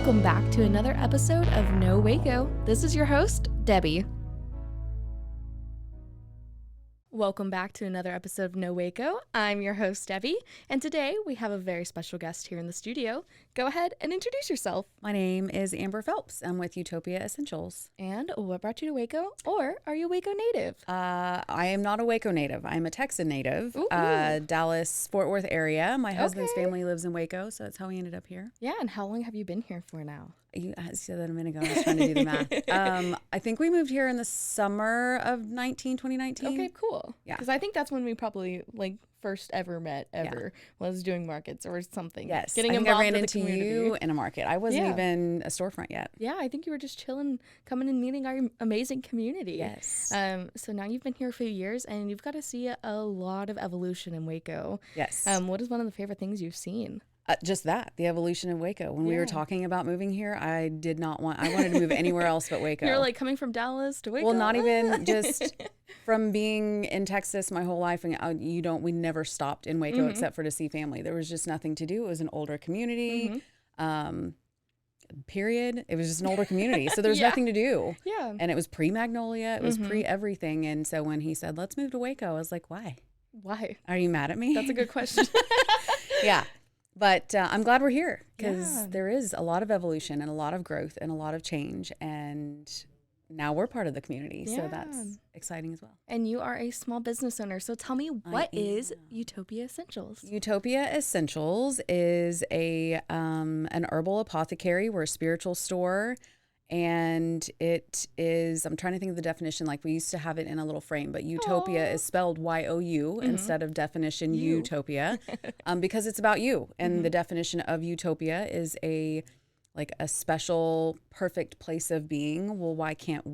Welcome back to another episode of Know Waco. This is your host, Debbie. Welcome back to another episode of Know Waco. I'm your host, Debbie, and today we have a very special guest here in the studio. Go ahead and introduce yourself. My name is Amber Phelps. I'm with Youtopia Essentials. And what brought you to Waco? Or are you a Waco native? I am not a Waco native. I'm a Texan native. Dallas, Fort Worth area. My husband's family lives in Waco, so that's how we ended up here. Yeah, and how long have you been here for now? You said that a minute ago. I was trying to do the math. I think we moved here in the summer of 2019. Okay, cool. Yeah. Because I think that's when we probably first ever met was doing markets or something. Yes. Getting I think involved I ran with into the community. you in a market. I wasn't even a storefront yet. Yeah, I think you were just chilling, coming and meeting our amazing community. Yes. So now you've been here for a few years and you've got to see a lot of evolution in Waco. Yes. What is one of the favorite things you've seen? Just that, the evolution of Waco. When we were talking about moving here, I wanted to move anywhere else but Waco. You're like coming from Dallas to Waco? Well, not even just from being in Texas my whole life. And we never stopped in Waco except for to see family. There was just nothing to do. It was an older community, period. It was just an older community. So there was nothing to do. Yeah. And it was pre-Magnolia. It was pre-everything. And so when he said, let's move to Waco, I was like, why? Why? Are you mad at me? That's a good question. Yeah. But I'm glad we're here because there is a lot of evolution and a lot of growth and a lot of change. And now we're part of the community. So that's exciting as well. And you are a small business owner. So tell me, what is Youtopia Essentials? Youtopia Essentials is an herbal apothecary. We're a spiritual store. And it is, I'm trying to think of the definition, like we used to have it in a little frame, but Youtopia is spelled Y-O-U instead of definition Utopia, because it's about you. And the definition of Utopia is a special, perfect place of being. Well, why can't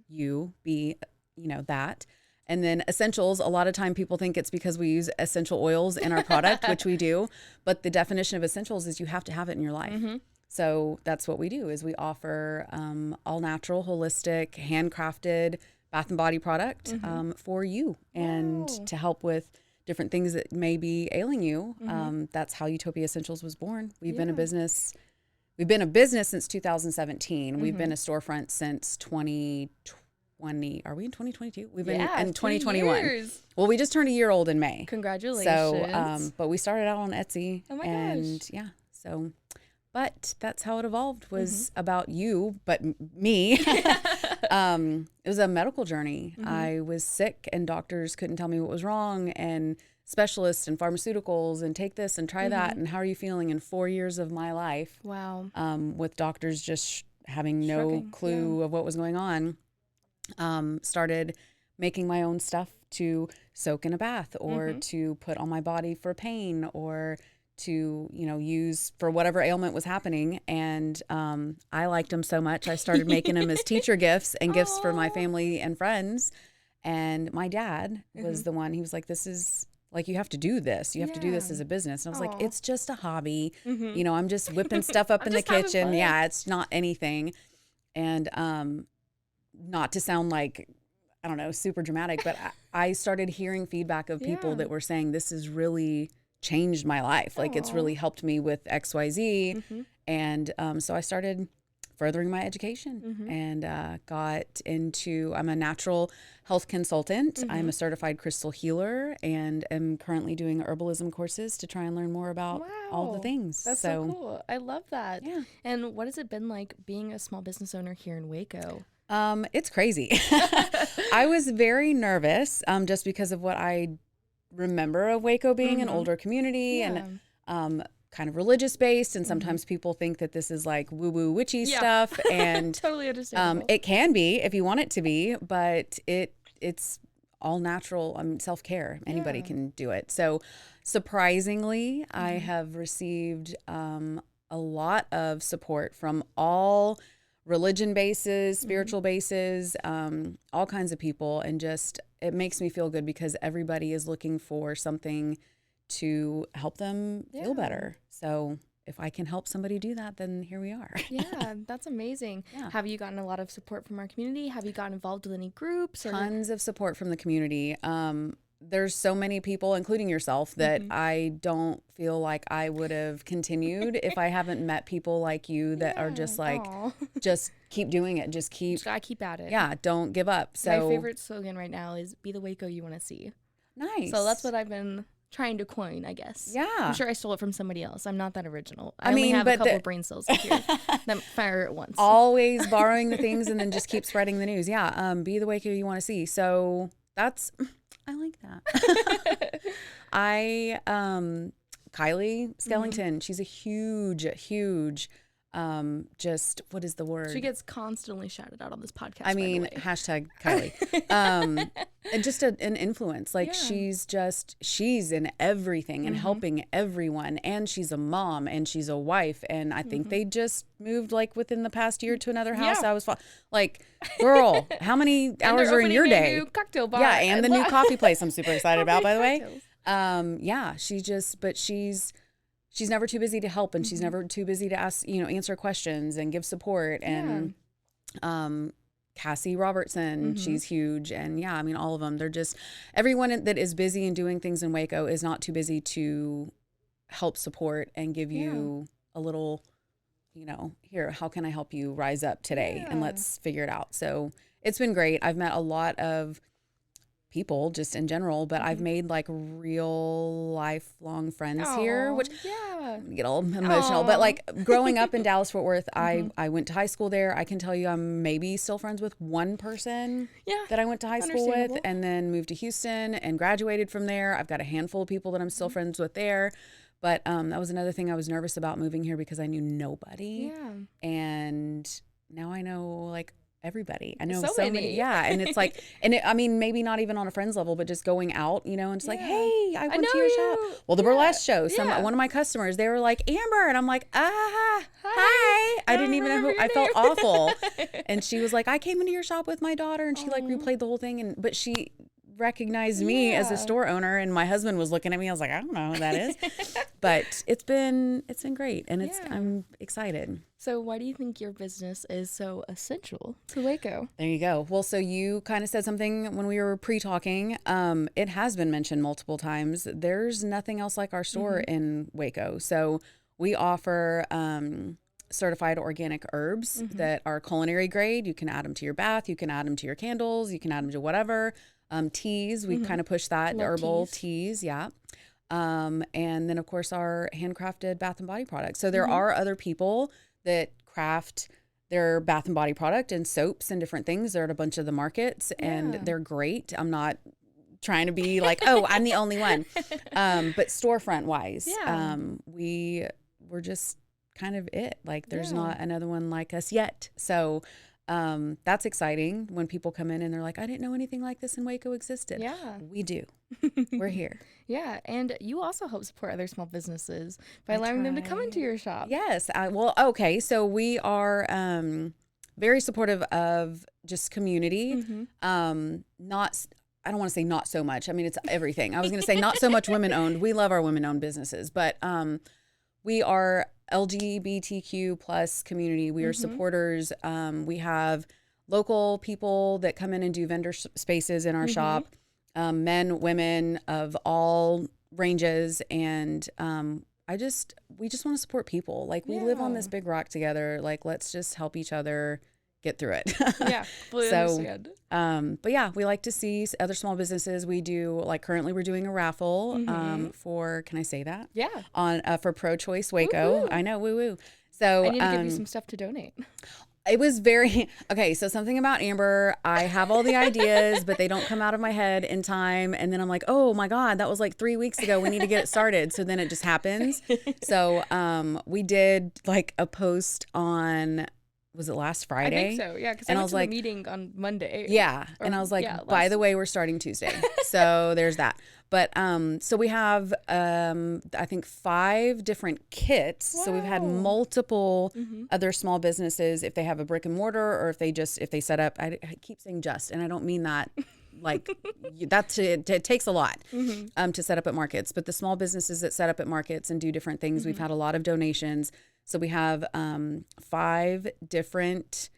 you be, that? And then essentials, a lot of time people think it's because we use essential oils in our product, which we do. But the definition of essentials is you have to have it in your life. So that's what we do is we offer all natural, holistic, handcrafted bath and body product for you and to help with different things that may be ailing you. That's how Youtopia Essentials was born. We've been a business. We've been a business since 2017. We've been a storefront since 2020. Are we in 2022? We've been in 2021. Years. Well, we just turned a year old in May. Congratulations. So, but we started out on Etsy. Oh my gosh. So. But that's how it evolved, was about you, but me. It was a medical journey. I was sick and doctors couldn't tell me what was wrong, and specialists and pharmaceuticals and take this and try that. And how are you feeling in 4 years of my life? Wow. With doctors just having no clue of what was going on. Started making my own stuff to soak in a bath or to put on my body for pain or to, use for whatever ailment was happening. And I liked them so much. I started making them as teacher gifts and gifts for my family and friends. And my dad was the one, he was like, this is like, you have to do this. You have to do this as a business. And I was like, it's just a hobby. I'm just whipping stuff up in the kitchen. Yeah, it's not anything. And not to sound like, I don't know, super dramatic, but I started hearing feedback of people that were saying, this is really changed my life. Like it's really helped me with XYZ. And so I started furthering my education and I'm a natural health consultant. I'm a certified crystal healer and am currently doing herbalism courses to try and learn more about all the things. That's so cool. I love that. Yeah. And what has it been like being a small business owner here in Waco? It's crazy. I was very nervous just because of what I remember of Waco being an older community and kind of religious based, and sometimes people think that this is like woo-woo witchy stuff, and totally understandable. It can be if you want it to be, but it's all natural. Self-care. Anybody can do it. So surprisingly, I have received a lot of support from all religion bases, spiritual bases, all kinds of people. And just, it makes me feel good because everybody is looking for something to help them feel better. So if I can help somebody do that, then here we are. Yeah, that's amazing. Yeah. Have you gotten a lot of support from our community? Have you gotten involved with any groups? Tons of support from the community. there's so many people, including yourself, that I don't feel like I would have continued if I haven't met people like you that are just like, just keep doing it. Just gotta keep at it. Yeah, don't give up. So my favorite slogan right now is "Be the Waco you want to see." Nice. So that's what I've been trying to coin, I guess. Yeah. I'm sure I stole it from somebody else. I'm not that original. I mean, only have but a couple of brain cells here that fire at once. Always borrowing the things and then just keep spreading the news. Yeah. Be the Waco you want to see. So I like that. Kylie Skellington, she's a huge, just, what is the word? She gets constantly shouted out on this podcast. I mean, hashtag Kylie. And just an influence. Like she's in everything and helping everyone. And she's a mom and she's a wife. And I think they just moved like within the past year to another house. I was like, girl, how many hours are in your day? New cocktail bar. Yeah. And the new coffee place I'm super excited about, by the way. Yeah, she's never too busy to help, and she's never too busy to ask, answer questions and give support. And Cassie Robertson, she's huge. And yeah, I mean, all of them, they're just, everyone that is busy and doing things in Waco is not too busy to help support and give you a little, here, how can I help you rise up today? And let's figure it out. So it's been great. I've met a lot of people just in general, but I've made like real lifelong friends here, which get all emotional. But like growing up in Dallas Fort Worth, I went to high school there. I can tell you I'm maybe still friends with one person that I went to high school with, and then moved to Houston and graduated from there. I've got a handful of people that I'm still friends with there. But that was another thing I was nervous about moving here because I knew nobody. And now I know like everybody. I know so many. Yeah. And it's like, I mean, maybe not even on a friends level, but just going out, and it's like, hey, I went to your shop. Well, the burlesque show, one of my customers, they were like, Amber. And I'm like, hi. I didn't even know who. I felt awful. And she was like, I came into your shop with my daughter, and she like replayed the whole thing. But she recognized me as a store owner, and my husband was looking at me. I was like, I don't know who that is. But it's been great, and I'm excited. So why do you think your business is so essential to Waco? There you go. Well, so you kind of said something when we were pre-talking. It has been mentioned multiple times. There's nothing else like our store in Waco. So we offer certified organic herbs that are culinary grade. You can add them to your bath. You can add them to your candles. You can add them to whatever. Teas, we kind of push that, the herbal teas, and then of course our handcrafted bath and body products. So there are other people that craft their bath and body product and soaps and different things. They're at a bunch of the markets and they're great. I'm not trying to be like, oh, I'm the only one. But storefront wise, we're just kind of it. Like there's not another one like us yet. So that's exciting when people come in and they're like, I didn't know anything like this in Waco existed. Yeah, we do. We're here. Yeah. And you also help support other small businesses by allowing them to come into your shop. Yes. Okay. So we are very supportive of just community. I don't want to say not so much. I mean, it's everything. I was going to say not so much women owned. We love our women owned businesses, but we are LGBTQ plus community. We are supporters. We have local people that come in and do vendor spaces in our shop, men, women of all ranges. And we just want to support people. Like we live on this big rock together. Like, let's just help each other get through it. Fully understand. But yeah, we like to see other small businesses. We do, like currently we're doing a raffle for, can I say that? Yeah. For Pro-Choice Waco. Woo-hoo. I know, woo-woo. So I need to give you some stuff to donate. It was okay. So something about Amber, I have all the ideas, but they don't come out of my head in time. And then I'm like, oh my God, that was like 3 weeks ago. We need to get it started. So then it just happens. So we did like a post on, was it last Friday? I think so, yeah, because I went to the meeting on Monday. Yeah, and I was like, by the way, we're starting Tuesday. So there's that. But so we have, I think 5 different kits. Wow. So we've had multiple other small businesses, if they have a brick and mortar or if they set up, I keep saying just, and I don't mean that like it takes a lot to set up at markets. But the small businesses that set up at markets and do different things, we've had a lot of donations. So we have 5 different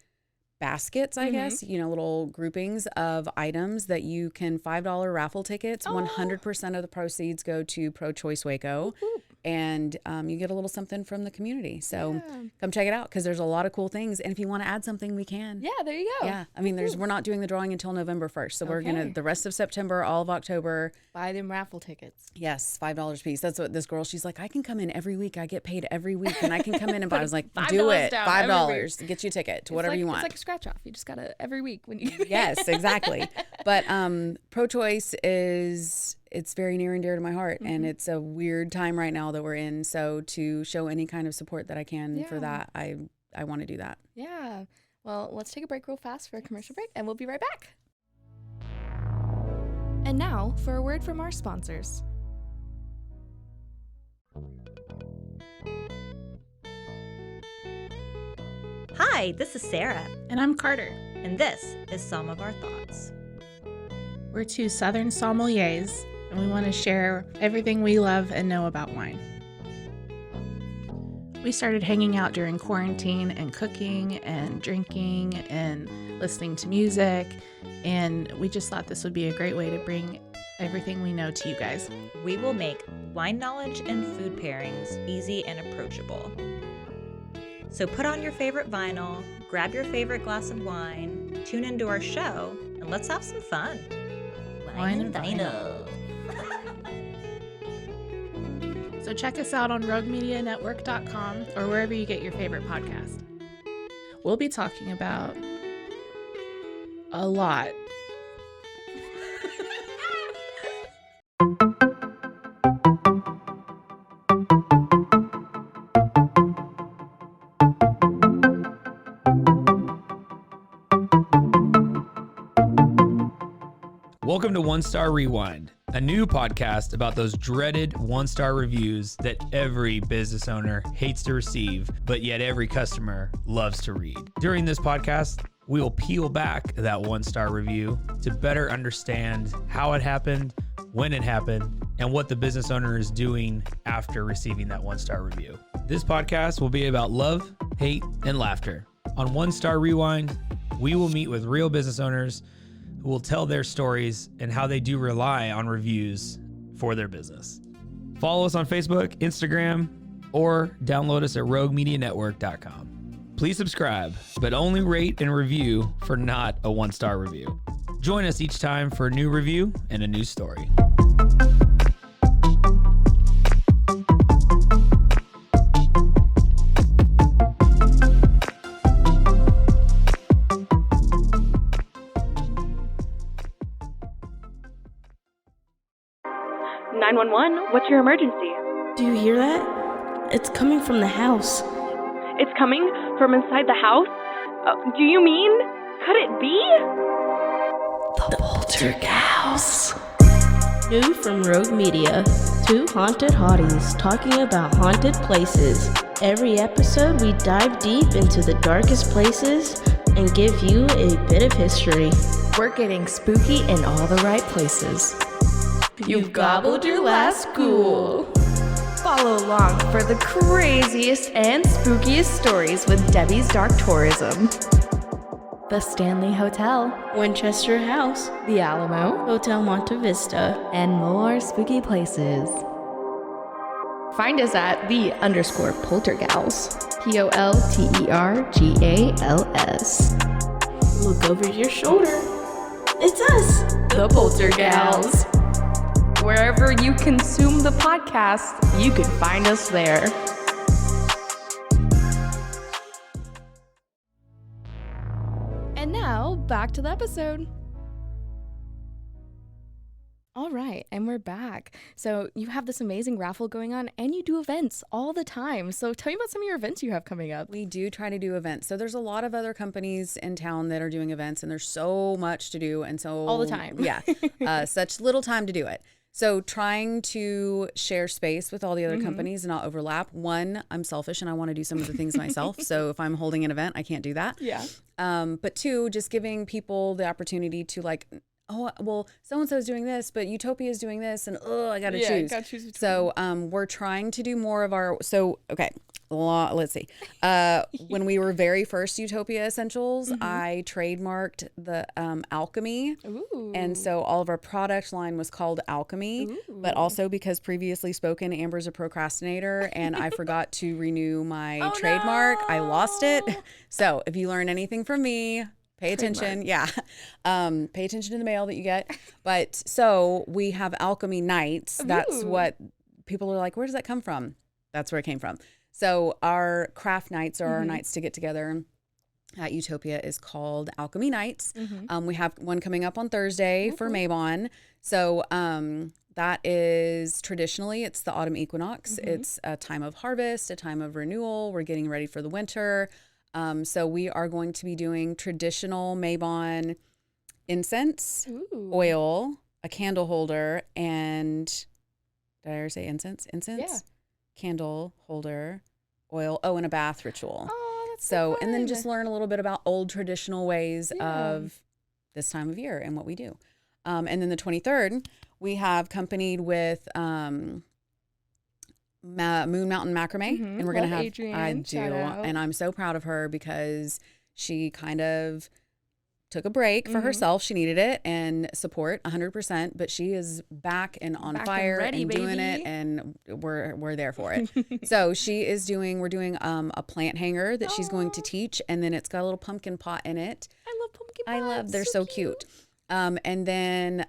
baskets, I guess, little groupings of items that you can $5 raffle tickets. 100% of the proceeds go to Pro-Choice Waco. And you get a little something from the community. So come check it out because there's a lot of cool things. And if you want to add something, we can. Yeah, there you go. Yeah. I mean, we're not doing the drawing until November 1st. So we're going to, the rest of September, all of October. Buy them raffle tickets. Yes, $5 a piece. That's what this girl, she's like, I can come in every week. I get paid every week. And I can come in and buy. I was like, do it. $5. Get you a ticket to whatever you want. It's like a scratch off. You just got to every week when you Yes, exactly. But pro-choice it's very near and dear to my heart. And it's a weird time right now that we're in. So to show any kind of support that I can for that, I want to do that. Yeah. Well, let's take a break real fast for a commercial break and we'll be right back. And now for a word from our sponsors. Hi, this is Sarah. And I'm Carter. And this is Some of Our Thoughts. We're two Southern sommeliers, and we want to share everything we love and know about wine. We started hanging out during quarantine and cooking and drinking and listening to music, and we just thought this would be a great way to bring everything we know to you guys. We will make wine knowledge and food pairings easy and approachable. So put on your favorite vinyl, grab your favorite glass of wine, tune into our show, and let's have some fun. Wine and vinyl. So check us out on roguemedianetwork.com or wherever you get your favorite podcast. We'll be talking about a lot. Welcome to One Star Rewind, a new podcast about those dreaded one-star reviews that every business owner hates to receive, but yet every customer loves to read. During this podcast, we will peel back that one-star review to better understand how it happened, when it happened, and what the business owner is doing after receiving that one-star review. This podcast will be about love, hate, and laughter. On One Star Rewind, we will meet with real business owners who will tell their stories and how they do rely on reviews for their business. Follow us on Facebook, Instagram, or download us at roguemedianetwork.com. Please subscribe, but only rate and review for not a one-star review. Join us each time for a new review and a new story. What's your emergency? Do you hear that? It's coming from the house. It's coming from inside the house? Do you mean? Could it be? The Poltergeist. New from Rogue Media. Two haunted hotties talking about haunted places. Every episode we dive deep into the darkest places and give you a bit of history. We're getting spooky in all the right places. You've gobbled your last ghoul. Follow along for the craziest and spookiest stories with Debbie's Dark Tourism. The Stanley Hotel, Winchester House, The Alamo, Hotel Monte Vista, and more spooky places. Find us at _Poltergals. POLTERGALS. Look over your shoulder. It's us, the Poltergals. Wherever you consume the podcast, you can find us there. And now, back to the episode. All right, and we're back. So you have this amazing raffle going on, and you do events all the time. So tell me about some of your events you have coming up. We do try to do events. So there's a lot of other companies in town that are doing events, and there's so much to do. And so all the time. Yeah, such little time to do it. So trying to share space with all the other companies and not overlap. One, I'm selfish and I want to do some of the things myself. So if I'm holding an event, I can't do that. Yeah. But two, just giving people the opportunity to like, oh, well, so-and-so is doing this, but Youtopia is doing this. And I got to choose. Gotta choose between. So we're trying to do more of our, okay. let's see. When we were very first Youtopia Essentials, I trademarked the alchemy. Ooh. And so all of our product line was called Alchemy, but also because previously spoken, Amber's a procrastinator and I forgot to renew my trademark. I lost it. So if you learn anything from me, pay attention. Yeah. Pay attention to the mail that you get. But so we have Alchemy Nights. That's what people are like, where does that come from? That's where it came from. So our craft nights or our nights to get together at Youtopia is called Alchemy Nights. We have one coming up on Thursday for Mabon. So that is traditionally, it's the autumn equinox. It's a time of harvest, a time of renewal. We're getting ready for the winter. So we are going to be doing traditional Mabon incense, oil, a candle holder, and did I ever say incense? Incense? Yeah. Candle holder, oil, and a bath ritual. Oh, that's So, so and then fun. just learn a little bit about old traditional ways of this time of year and what we do. And then the 23rd, we have accompanied with Moon Mountain Macrame. And we're going to have, Adrienne. I do, Shout out. and I'm so proud of her because she kind of took a break for herself. She needed it and support 100%, but she is back and on Back and fire ready, and doing baby. it, and we're there for it. So we're doing a plant hanger that she's going to teach, and then it's got a little pumpkin pot in it. I love pumpkin I love, pots. they're so cute. And then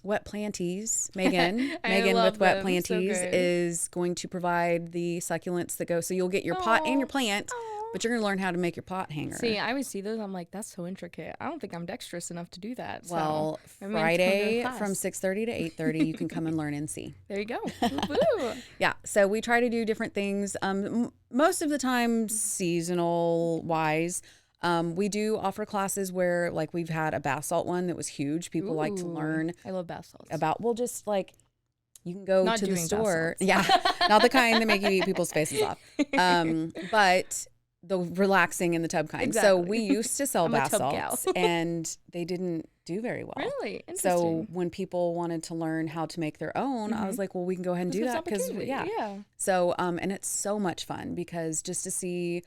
Wet Planties, Megan love with Wet them. So Planties good. is going to provide the succulents that go, so you'll get your pot and your plant, but you're going to learn how to make your pot hanger. See, I always see those. I'm like, that's so intricate. I don't think I'm dexterous enough to do that. So Well, maybe I have to come to a Friday class. from 6:30 to 8:30, you can come and learn and see. There you go. Woo-woo. Yeah, so we try to do different things. Most of the time, seasonal wise. We do offer classes where, like, we've had a bath salt one that was huge. People like to Ooh. learn I love bath salts. about, well, just like you can go Not to the doing bath store. salts. Yeah, not the kind that make you eat people's faces off. But the relaxing in the tub kind. So Exactly. we used to sell I'm a bath tub gal. salts and they didn't do very well. Really? So Interesting. when people wanted to learn how to make their own, I was like, well, we can go ahead and do That's that because opportunity. yeah. So and it's so much fun because just to see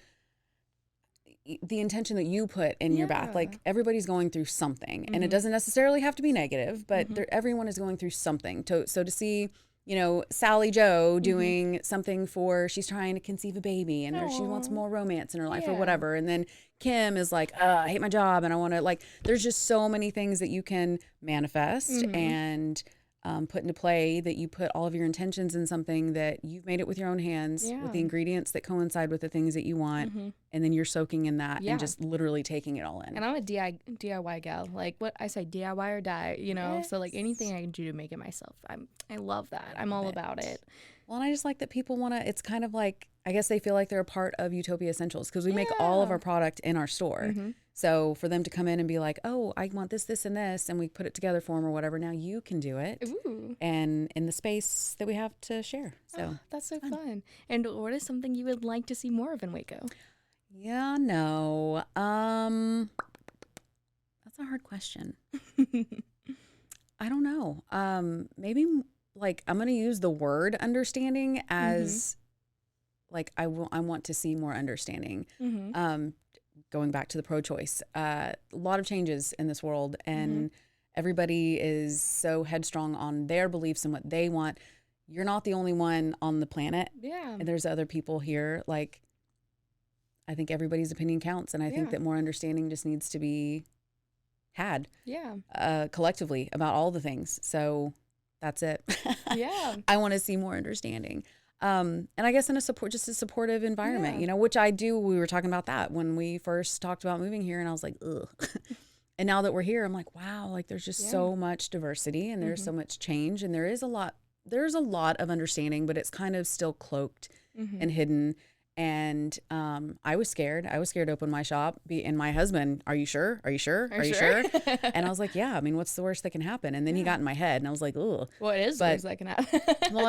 the intention that you put in your bath, like everybody's going through something, and it doesn't necessarily have to be negative, but everyone is going through something. So to see, you know, Sally Joe doing something she's trying to conceive a baby and she wants more romance in her life or whatever. And then Kim is like, I hate my job and I want to, like, there's just so many things that you can manifest and put into play, that you put all of your intentions in something that you've made it with your own hands with the ingredients that coincide with the things that you want. And then you're soaking in that and just literally taking it all in. And I'm a DIY gal. Like, what I say, DIY or die, you know? So, like, anything I can do to make it myself, I love that. I'm all about it. Well, and I just like that people want to, it's kind of like, I guess they feel like they're a part of Youtopia Essentials because we make all of our product in our store. So for them to come in and be like, oh, I want this, this, and this, and we put it together for them or whatever, now you can do it. Ooh. And in the space that we have to share. So That's so fun. And what is something you would like to see more of in Waco? yeah, no. That's a hard question. I don't know. Maybe like I'm going to use the word understanding as like I want to see more understanding. Going back to the pro-choice, a lot of changes in this world, and everybody is so headstrong on their beliefs and what they want. You're not the only one on the planet. Yeah. And there's other people here. Like, I think everybody's opinion counts, and I think that more understanding just needs to be had collectively about all the things. So that's it. Yeah. I want to see more understanding. And I guess in a supportive environment, you know, which I do. We were talking about that when we first talked about moving here, and I was like, ugh. And now that we're here, I'm like, wow, like there's just so much diversity, and there's so much change, and there's a lot of understanding, but it's kind of still cloaked and hidden. And I was scared. I was scared to open my shop. And my husband, are you sure? Are you sure? Are you sure? And I was like, yeah. I mean, what's the worst that can happen? And then he got in my head, and I was like, ugh. What is But- worse that can happen? Well,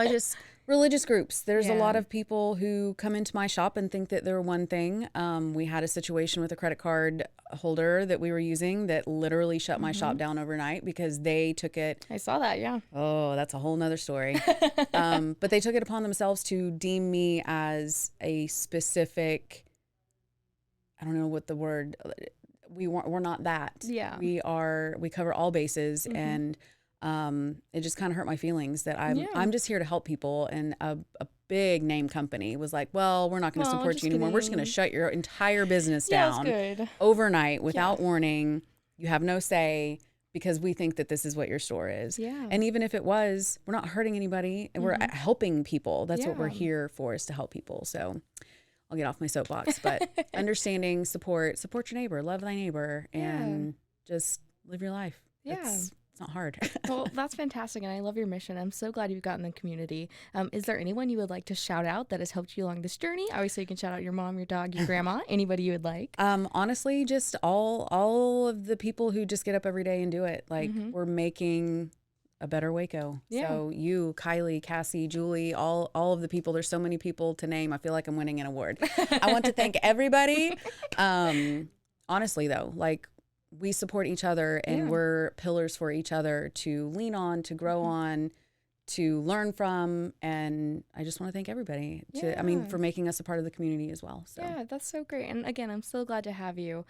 Religious groups. There's a Yeah. lot of people who come into my shop and think that they're one thing. We had a situation with a credit card holder that we were using that literally shut my shop down overnight because they took it. I saw that, yeah. Oh, that's a whole nother story. But they took it upon themselves to deem me as a specific, I don't know what the word, we're not that. Yeah. We cover all bases, and it just kind of hurt my feelings that I'm just here to help people, and a big name company was like, well, we're not going to support just you anymore. We're just going to kidding. shut your entire business Yeah, down it's good. overnight without warning. You have no say because we think that this is what your store is. Yeah. And even if it was, we're not hurting anybody, and we're helping people. That's what we're Yeah. here for, is to help people. So I'll get off my soapbox, but understanding, support your neighbor, love thy neighbor, and just live your life. Yeah. It's not hard. Well, that's fantastic, and I love your mission. I'm so glad you've gotten the community. Is there anyone you would like to shout out that has helped you along this journey? Obviously, you can shout out your mom, your dog, your grandma, anybody you would like. Honestly, just all of the people who just get up every day and do it. Like, we're making a better Waco. Yeah. So you, Kylie, Cassie, Julie, all of the people, there's so many people to name. I feel like I'm winning an award. I want to thank everybody. Honestly though, like, we support each other, and we're pillars for each other to lean on, to grow on, to learn from. And I just want to thank everybody for making us a part of the community as well. So Yeah, that's so great. And again, I'm so glad to have you.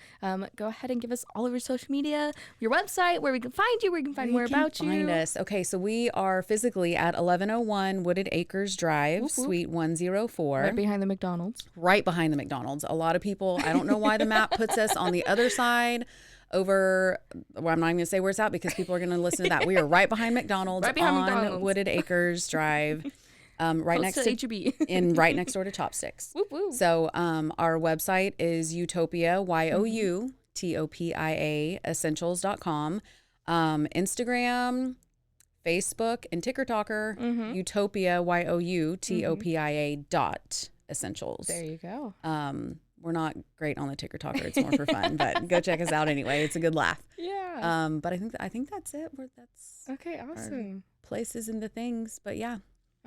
Go ahead and give us all of your social media, your website, where we can find you, where we can find more about you. Find us. Okay, so we are physically at 1101 Wooded Acres Drive, Suite 104. Right behind the McDonald's. Right behind the McDonald's. A lot of people, I don't know why the map puts us on the other side over, well, I'm not even going to say where it's at because people are going to listen to that. We are right behind McDonald's, Right behind on McDonald's. Wooded Acres Drive, right Close next to to HEB. right next door to Chopsticks. Whoop, whoop. So our website is Youtopia, Youtopia essentials.com. Instagram, Facebook, and TikToker, Youtopia, Youtopia.essentials. There you go. We're not great on the TikToker. It's more for fun, but go check us out anyway. It's a good laugh. Yeah. But I think that's it. That's Okay, awesome. places and the things. But yeah.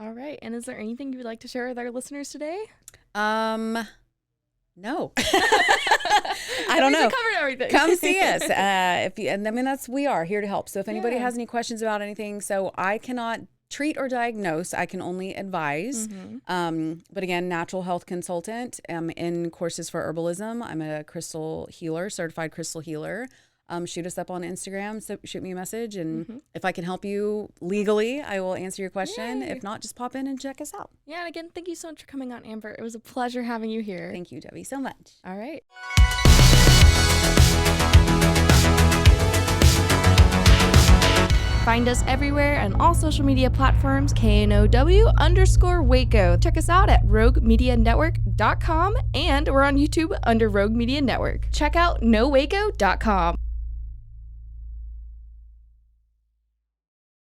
All right. And is there anything you would like to share with our listeners today? No. I don't know. Covered everything. Come see us. We are here to help. So if anybody has any questions about anything, so I cannot treat or diagnose. I can only advise. But again, natural health consultant. I'm in courses for herbalism. I'm a crystal healer, certified crystal healer. Shoot us up on Instagram. So shoot me a message. And if I can help you legally, I will answer your question. Yay. If not, just pop in and check us out. Yeah, and again, thank you so much for coming on, Amber. It was a pleasure having you here. Thank you, Debbie, so much. All right. Find us everywhere on all social media platforms, KNOW_Waco. Check us out at roguemedianetwork.com, and we're on YouTube under Rogue Media Network. Check out knowwaco.com.